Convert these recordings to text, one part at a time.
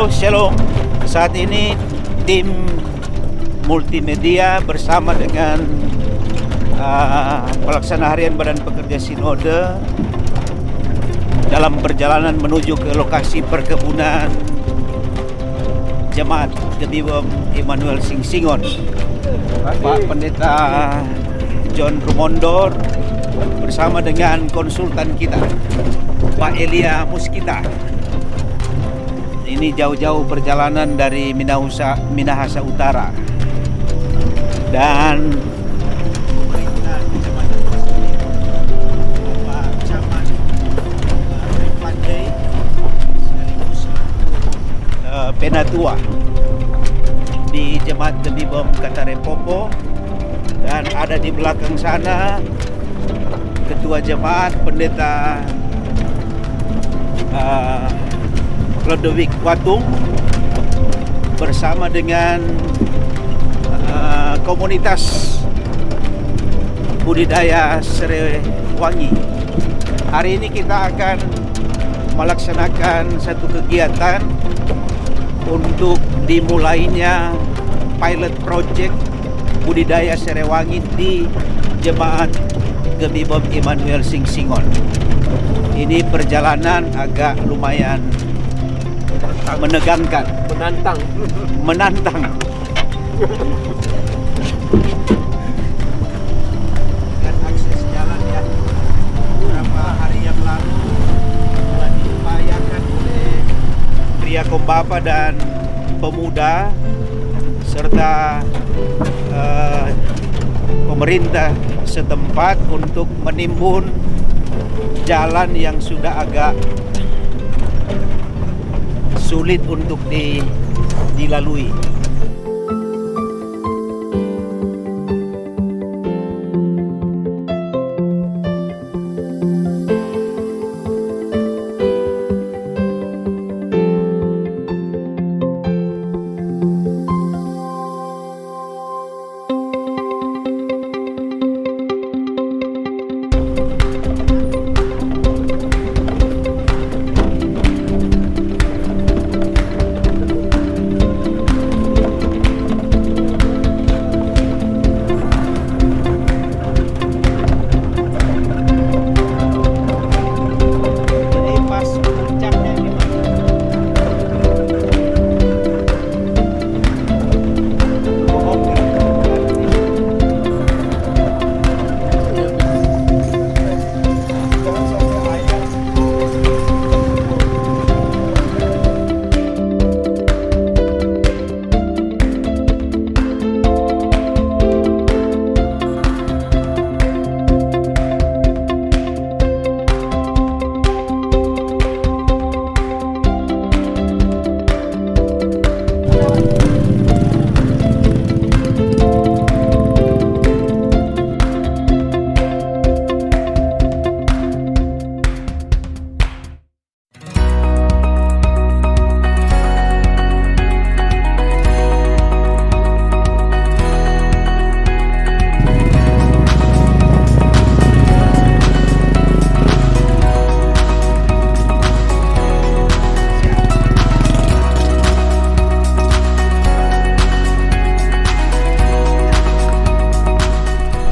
Shalom. Saat ini tim multimedia bersama dengan pelaksana harian Badan Pekerja Sinode dalam perjalanan menuju ke lokasi perkebunan Jemaat Gebibom Immanuel Singsingon. Pak Pendeta John Rumondor bersama dengan konsultan kita Pak Elia Muskita. Ini jauh-jauh perjalanan dari Minahasa Utara. Dan pemerintah Kecamatan Pak Camat Ripandai sekaligus Penatua di Jemaat Gebibom Katarepopo, dan ada di belakang sana Ketua Jemaat Pendeta Lodowik Watung bersama dengan komunitas budidaya serai wangi. Hari ini kita akan melaksanakan satu kegiatan untuk dimulainya pilot project budidaya serai wangi di Jemaat Gebibom Immanuel Singsingon. Ini perjalanan agak lumayan menegangkan, menantang. Dan akses jalan ya, beberapa hari yang lalu telah diupayakan oleh pria Kombapa dan pemuda serta pemerintah setempat untuk menimbun jalan yang sudah agak sulit untuk dilalui.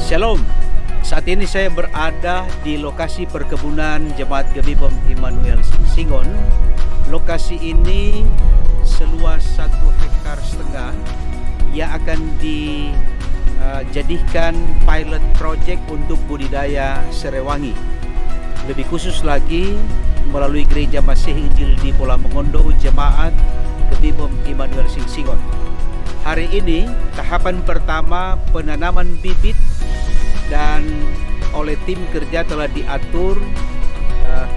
Shalom. Saat ini saya berada di lokasi perkebunan Jemaat Gebibom Immanuel Singsingon. Lokasi ini seluas 1,5 hektar yang akan dijadikan pilot project untuk budidaya serai wangi. Lebih khusus lagi melalui Gereja Masih Injil di Pulau Mengondo Jemaat Gebibom Immanuel Singsingon. Hari ini tahapan pertama penanaman bibit, dan oleh tim kerja telah diatur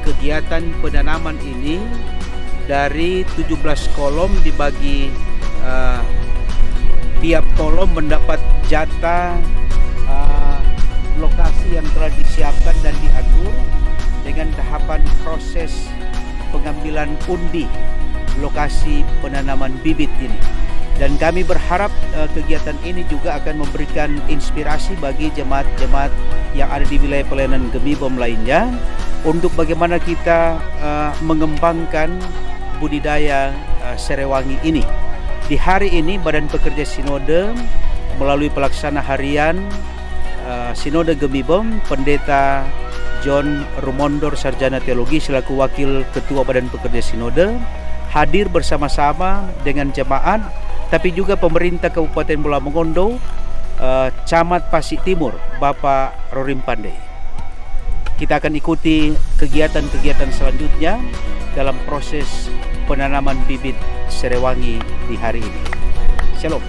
kegiatan penanaman ini dari 17 kolom dibagi, tiap kolom mendapat jatah lokasi yang telah disiapkan dan diatur dengan tahapan proses pengambilan undi lokasi penanaman bibit ini. Dan kami berharap kegiatan ini juga akan memberikan inspirasi bagi jemaat-jemaat yang ada di wilayah pelayanan Gebibom lainnya untuk bagaimana kita mengembangkan budidaya Serewangi ini. Di hari ini Badan Pekerja Sinode melalui pelaksana harian Sinode Gemibom, Pendeta John Rumondor Sarjana Teologi selaku Wakil Ketua Badan Pekerja Sinode hadir bersama-sama dengan jemaat, tapi juga pemerintah Kabupaten Bola Mongondo, Camat Pasik Timur, Bapak Rorim Pandey. Kita akan ikuti kegiatan-kegiatan selanjutnya dalam proses penanaman bibit Serewangi di hari ini. Shalom.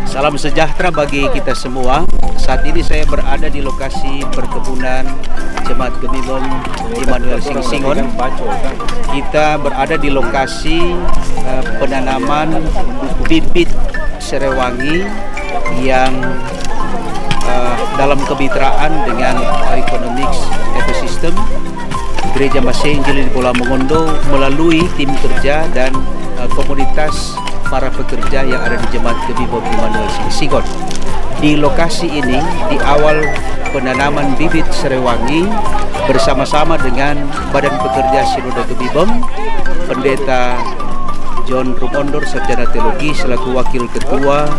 Salam sejahtera bagi kita semua. Saat ini saya berada di lokasi perkebunan Jemaat Gemibom Immanuel Singsingon. Kita berada di lokasi penanaman bibit Serewangi yang dalam kemitraan dengan Economics Ecosystem Gereja Masih Injil di Bola Mongondo melalui tim kerja dan komunitas para pekerja yang ada di Jemaat Gemibom Immanuel Singsingon. Di lokasi ini, di awal penanaman bibit Serewangi bersama-sama dengan Badan Pekerja Sinode Gemibom, Pendeta John Rumondor Sarjana Teologi selaku Wakil Ketua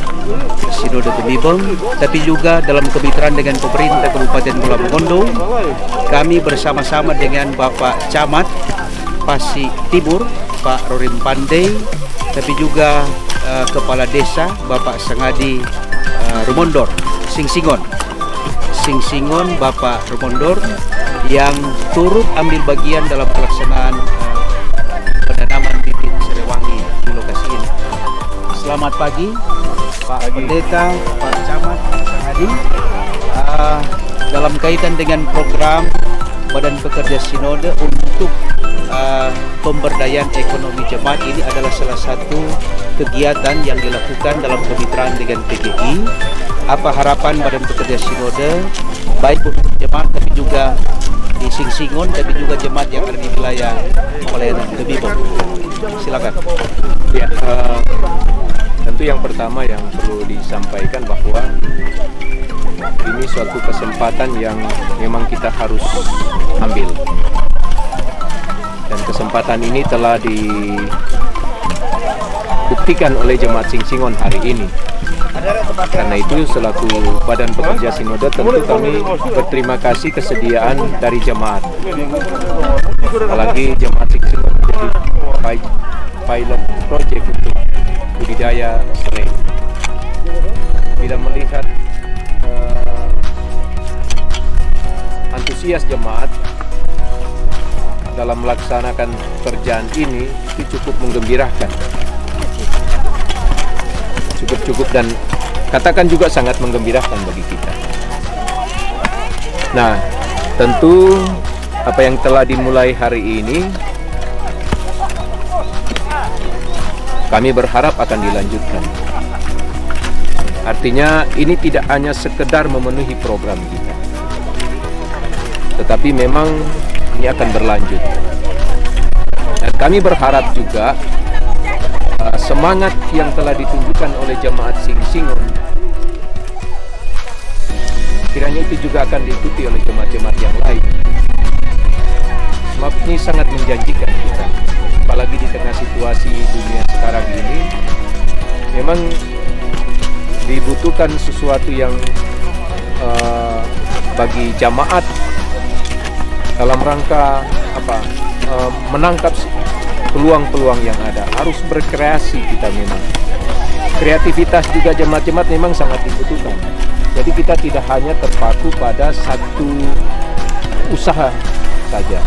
Sinode Gemibom, tapi juga dalam kemitraan dengan pemerintah Kabupaten Bola Mongondo, kami bersama-sama dengan Bapak Camat Pasik Timur, Pak Rorim Pandey, tapi juga Kepala Desa Bapak Sangadi Rumondor Singsingon Bapak Rumondor yang turut ambil bagian dalam pelaksanaan penanaman bibit Serewangi di lokasi ini. Selamat pagi Pak Pendeta, Pak Camat, Pak Sangadi. Dalam kaitan dengan program Badan Pekerja Sinode untuk pemberdayaan ekonomi jemaat, ini adalah salah satu kegiatan yang dilakukan dalam kemitraan dengan PGI. Apa harapan Badan Pekerja Sinode baik untuk jemaat tapi juga di Singsingon, tapi juga jemaat yang ada di wilayah pelayanan Gemibom? Silakan. Ya, tentu yang pertama yang perlu disampaikan bahwa ini suatu kesempatan yang memang kita harus ambil. Dan kesempatan ini telah dibuktikan oleh Jemaat Singsingon hari ini. Karena itu selaku Badan Pekerja Sinode tentu kami berterima kasih kesediaan dari jemaat. Apalagi Jemaat Singsingon menjadi pilot project untuk budidaya serai. Bila melihat antusias jemaat dalam melaksanakan pekerjaan ini, itu cukup menggembirakan, cukup dan katakan juga sangat menggembirakan bagi kita. Nah, tentu apa yang telah dimulai hari ini kami berharap akan dilanjutkan. Artinya ini tidak hanya sekedar memenuhi program kita, tetapi memang ini akan berlanjut. Dan kami berharap juga semangat yang telah ditunjukkan oleh Jemaat Singsingon kiranya itu juga akan diikuti oleh jemaat-jemaat yang lain. Sebab ini sangat menjanjikan kita, apalagi di tengah situasi dunia sekarang ini. Memang dibutuhkan sesuatu yang bagi jemaat dalam rangka menangkap peluang-peluang yang ada. Harus berkreasi kita memang. Kreativitas juga jemaat-jemaat memang sangat dibutuhkan. Jadi kita tidak hanya terpaku pada satu usaha saja.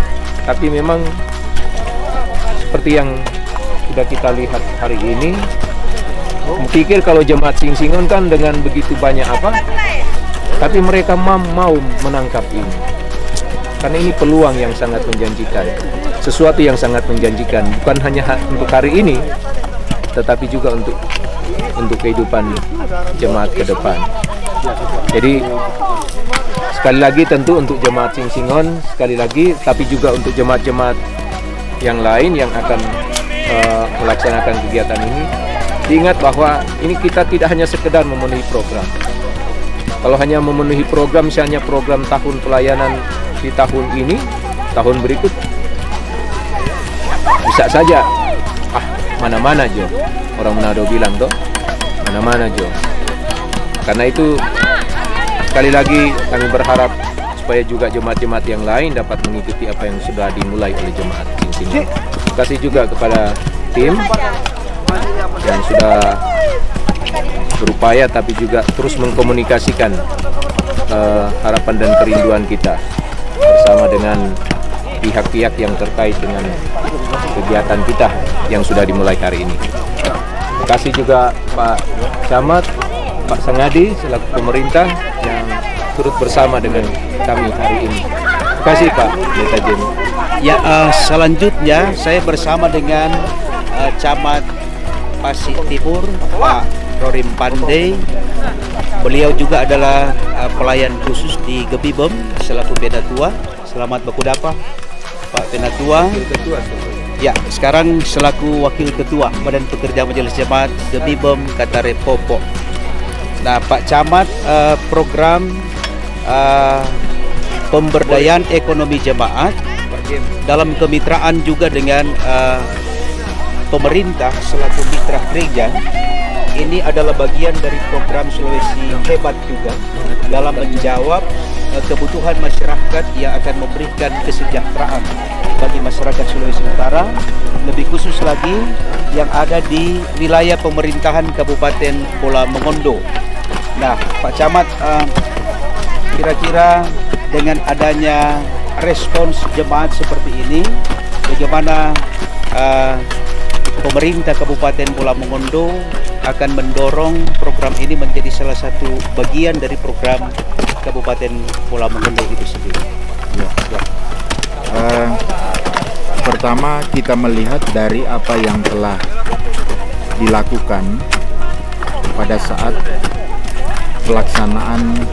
Tapi memang seperti yang sudah kita lihat hari ini, Pikir kalau jemaat Singsingon kan dengan begitu banyak apa, tapi mereka mau menangkap ini. Karena ini peluang yang sangat menjanjikan, sesuatu yang sangat menjanjikan, bukan hanya untuk hari ini, tetapi juga untuk kehidupan jemaat ke depan. Jadi sekali lagi tentu untuk jemaat Singsingon, sekali lagi, tapi juga untuk jemaat-jemaat yang lain yang akan melaksanakan kegiatan ini, diingat bahwa ini kita tidak hanya sekedar memenuhi program. Kalau hanya memenuhi program, misalnya program tahun pelayanan di tahun ini, tahun berikut bisa saja mana-mana Jo, orang Manado bilang toh, mana-mana Jo. Karena itu sekali lagi kami berharap supaya juga jemaat-jemaat yang lain dapat mengikuti apa yang sudah dimulai oleh jemaat Singsingon. Terima kasih juga kepada tim yang sudah berupaya tapi juga terus mengkomunikasikan harapan dan kerinduan kita bersama dengan pihak-pihak yang terkait dengan kegiatan kita yang sudah dimulai hari ini. Terima kasih juga Pak Camat, Pak Sangadi selaku pemerintah yang turut bersama dengan kami hari ini. Terima kasih Pak Pendeta Jenny. Ya, selanjutnya saya bersama dengan Camat Pasir Timur, Pak Rorim Pandey. Beliau juga adalah pelayan khusus di Gebibem selaku Penatua. Selamat Bakudapa, Pak Penatua. Ya, sekarang selaku Wakil Ketua Badan Pekerja Majelis Jemaat Gebibem Katare Popo. Nah, Pak Camat, program pemberdayaan ekonomi jemaat dalam kemitraan juga dengan pemerintah selaku mitra gereja, ini adalah bagian dari program Sulawesi Hebat juga dalam menjawab kebutuhan masyarakat yang akan memberikan kesejahteraan bagi masyarakat Sulawesi Utara, lebih khusus lagi yang ada di wilayah pemerintahan Kabupaten Bola Mongondo. Nah, Pak Camat, kira-kira dengan adanya respons jemaat seperti ini, bagaimana pemerintah Kabupaten Bola Mongondo akan mendorong program ini menjadi salah satu bagian dari program Kabupaten Bola Mongondo itu sendiri? Pertama, kita melihat dari apa yang telah dilakukan pada saat pelaksanaan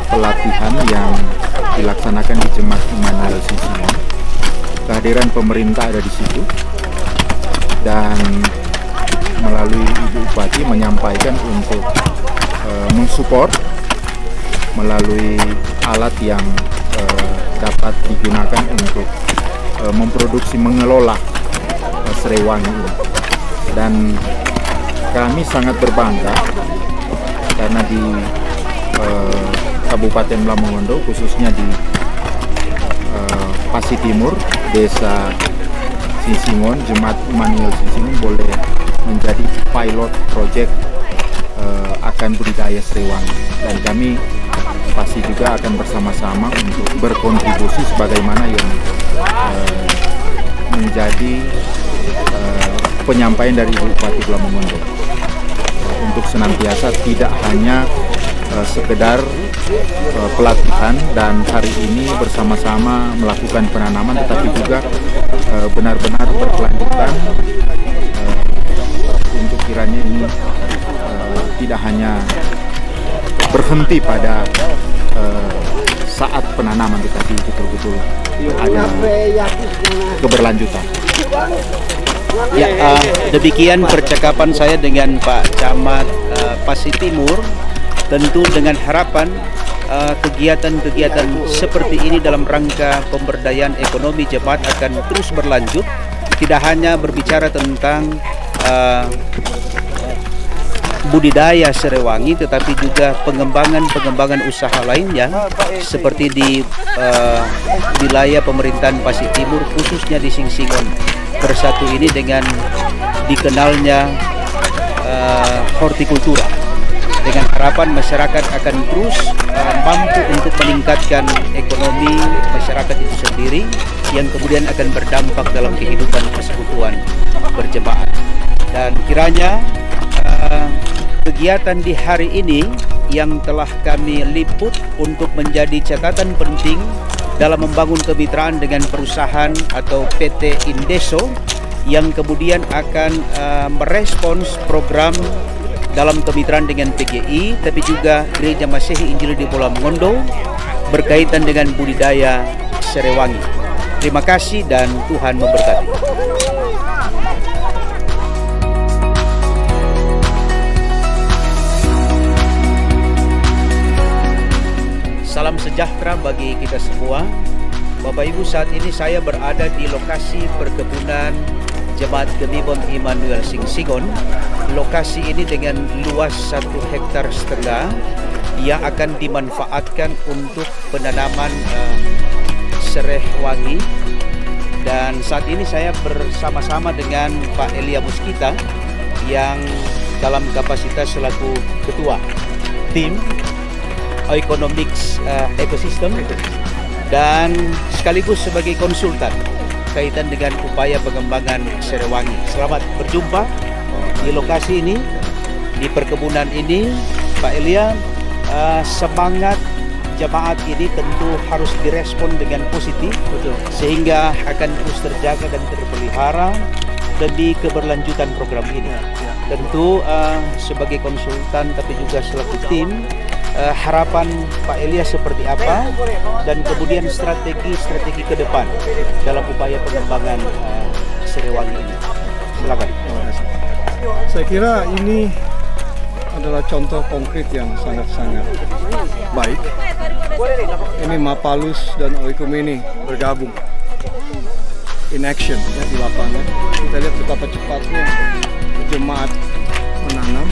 pelatihan yang dilaksanakan di Jemaat Immanuel Singsingon. Kehadiran pemerintah ada di situ dan melalui Ibu Bupati menyampaikan untuk mensupport melalui alat yang dapat digunakan untuk memproduksi, mengelola Srewangi ini. Dan kami sangat berbangga karena di Kabupaten Bola Mongondo, khususnya di Pasir Timur, Desa Singsingon, Jemaat Immanuel Singsingon boleh menjadi pilot project akan budidaya Srewangi, dan kami pasti juga akan bersama-sama untuk berkontribusi sebagaimana yang menjadi penyampaian dari Ibu Bupati Bola Mongondo untuk senantiasa tidak hanya sekedar pelatihan dan hari ini bersama-sama melakukan penanaman, tetapi juga benar-benar berkelanjutan untuk kiranya ini tidak hanya berhenti pada saat penanaman, tetapi betul-betul ada keberlanjutan. Ya, demikian percakapan saya dengan Pak Camat Pasir Timur. Tentu dengan harapan kegiatan-kegiatan seperti ini dalam rangka pemberdayaan ekonomi jemaat akan terus berlanjut. Tidak hanya berbicara tentang budidaya Srewangi, tetapi juga pengembangan usaha lainnya seperti di wilayah pemerintahan Pasir Timur, khususnya di Singsingon Bersatu ini dengan dikenalnya hortikultura, dengan harapan masyarakat akan terus mampu untuk meningkatkan ekonomi masyarakat itu sendiri yang kemudian akan berdampak dalam kehidupan persekutuan berjemaat. Dan kiranya kegiatan di hari ini yang telah kami liput untuk menjadi catatan penting dalam membangun kemitraan dengan perusahaan atau PT Indeso yang kemudian akan merespons program dalam kemitraan dengan PGI, tapi juga Gereja Masehi Injili di Pulau Mongondo berkaitan dengan budidaya serewangi. Terima kasih dan Tuhan memberkati. Salam sejahtera bagi kita semua. Bapak Ibu, saat ini saya berada di lokasi perkebunan Jemaat Gemibom Immanuel Singsingon. Lokasi ini dengan luas 1,5 hektar yang akan dimanfaatkan untuk penanaman serewangi. Dan saat ini saya bersama-sama dengan Pak Elia Muskita yang dalam kapasitas selaku ketua tim Economics Ecosystem dan sekaligus sebagai konsultan kaitan dengan upaya pengembangan serewangi. Selamat berjumpa di lokasi ini, di perkebunan ini. Pak Elia, semangat jemaat ini tentu harus direspon dengan positif. Betul. Sehingga akan terus terjaga dan terpelihara demi keberlanjutan program ini. Tentu sebagai konsultan tapi juga selaku tim, harapan Pak Elia seperti apa dan kemudian strategi ke depan dalam upaya pengembangan serewangi ini. Silakan. Saya kira ini adalah contoh konkret yang sangat-sangat baik. Ini Mapalus dan Oikumene bergabung in action ya, di lapangan. Kita lihat betapa cepatnya jemaat menanam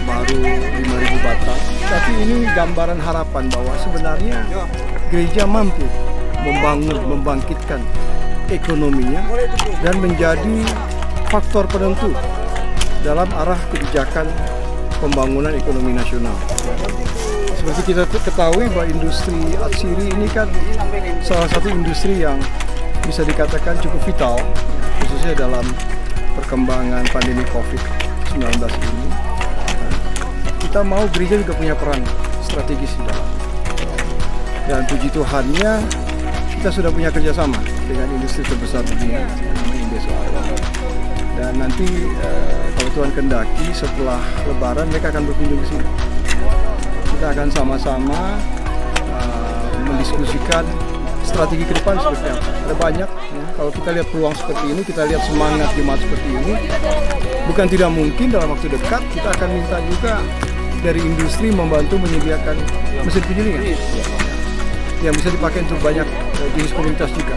baru 5.000 batang. Tapi ini gambaran harapan bahwa sebenarnya gereja mampu membangun, membangkitkan ekonominya dan menjadi faktor penentu dalam arah kebijakan pembangunan ekonomi nasional. Seperti kita ketahui bahwa industri atsiri ini kan salah satu industri yang bisa dikatakan cukup vital, khususnya dalam perkembangan pandemi COVID-19 ini. Kita mau gereja juga punya peran strategis di dalam. Dan puji Tuhannya kita sudah punya kerjasama dengan industri terbesar dunia, namanya Indeso. Dan nanti kalau Tuhan kehendaki setelah Lebaran mereka akan berkunjung ke sini. Kita akan sama-sama mendiskusikan strategi ke depan seperti apa. Ada banyak. Ya. Kalau kita lihat peluang seperti ini, kita lihat semangat jemaat seperti ini, bukan tidak mungkin dalam waktu dekat kita akan minta juga dari industri membantu menyediakan mesin penyelingan yang bisa dipakai untuk banyak jenis komunitas juga.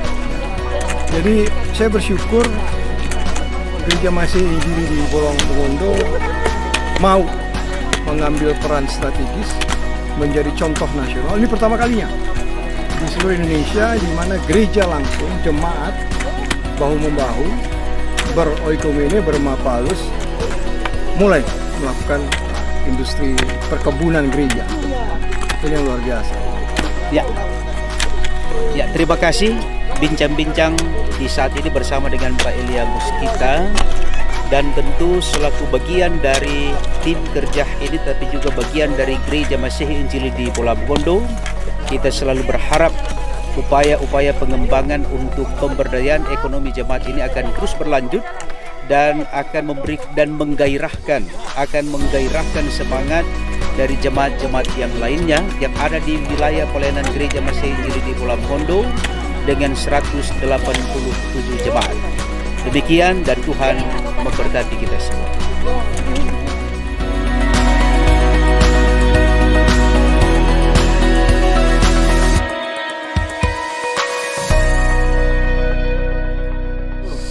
Jadi saya bersyukur Gereja Masehi Injili di Pulau Mongondo mau mengambil peran strategis menjadi contoh nasional. Ini pertama kalinya di seluruh Indonesia di mana gereja langsung jemaat bahu-membahu beroikumene, bermapalus mulai melakukan industri perkebunan gereja. Ini yang luar biasa. Ya, terima kasih. Bincang-bincang di saat ini bersama dengan Pak Elia Muskita dan tentu selaku bagian dari tim kerja ini tapi juga bagian dari Gereja Masehi Injili di Pulau Mongondo, kita selalu berharap upaya-upaya pengembangan untuk pemberdayaan ekonomi jemaat ini akan terus berlanjut dan akan memberi dan menggairahkan semangat dari jemaat-jemaat yang lainnya yang ada di wilayah pelayanan Gereja Masehi Injili di Pulau Mongondo dengan 187 jemaat. Demikian dan Tuhan memberkati kita semua.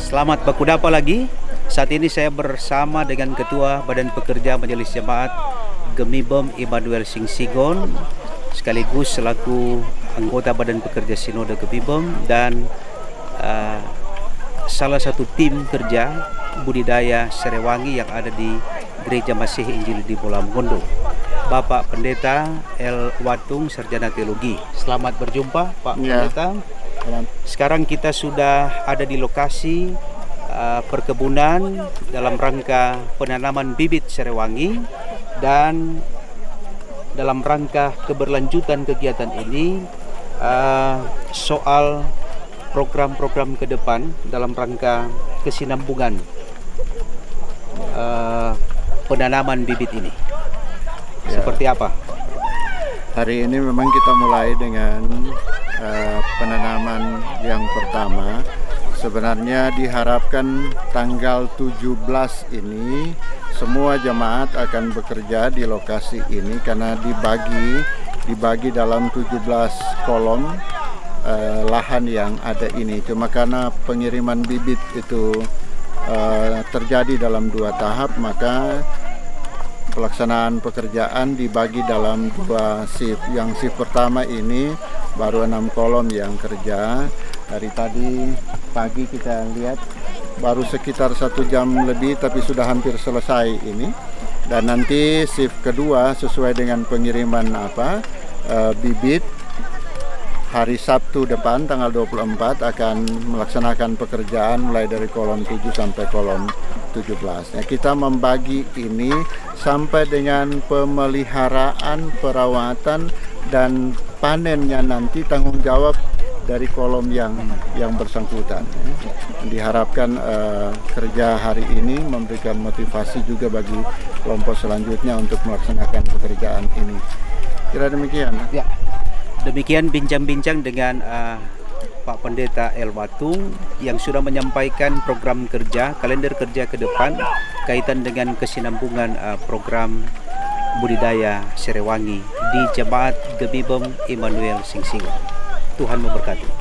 Selamat bakudapa lagi. Saat ini saya bersama dengan Ketua Badan Pekerja Majelis Jemaat Gemibom Immanuel Singsingon sekaligus selaku anggota Badan Pekerja Sinode Gemibom dan salah satu tim kerja budidaya serewangi yang ada di Gereja Masehi Injili di Pulau Mongondo, Bapak Pendeta El Watung, Sarjana Teologi. Selamat berjumpa Pak Pendeta. Sekarang kita sudah ada di lokasi perkebunan dalam rangka penanaman bibit serewangi, dan dalam rangka keberlanjutan kegiatan ini soal program-program ke depan dalam rangka kesinambungan penanaman bibit ini. Seperti apa? Hari ini memang kita mulai dengan penanaman yang pertama. Sebenarnya diharapkan tanggal 17 ini semua jemaat akan bekerja di lokasi ini karena dibagi dalam 17 kolom lahan yang ada ini. Cuma karena pengiriman bibit itu terjadi dalam 2 tahap, maka pelaksanaan pekerjaan dibagi dalam 2 shift. Yang shift pertama ini baru 6 kolom yang kerja. Dari tadi pagi kita lihat baru sekitar 1 jam lebih, tapi sudah hampir selesai ini. Dan nanti shift kedua sesuai dengan pengiriman bibit, hari Sabtu depan tanggal 24 akan melaksanakan pekerjaan mulai dari kolom 7 sampai kolom 17. Nah, kita membagi ini sampai dengan pemeliharaan, perawatan, dan panennya nanti tanggung jawab dari kolom yang bersangkutan. Diharapkan kerja hari ini memberikan motivasi juga bagi kelompok selanjutnya untuk melaksanakan pekerjaan ini. Kira demikian. Ya, demikian bincang-bincang dengan Pak Pendeta El Watung yang sudah menyampaikan program kerja, kalender kerja ke depan kaitan dengan kesinambungan program budidaya serewangi di Jemaat Gebibem Immanuel Sing Singon. Tuhan memberkati.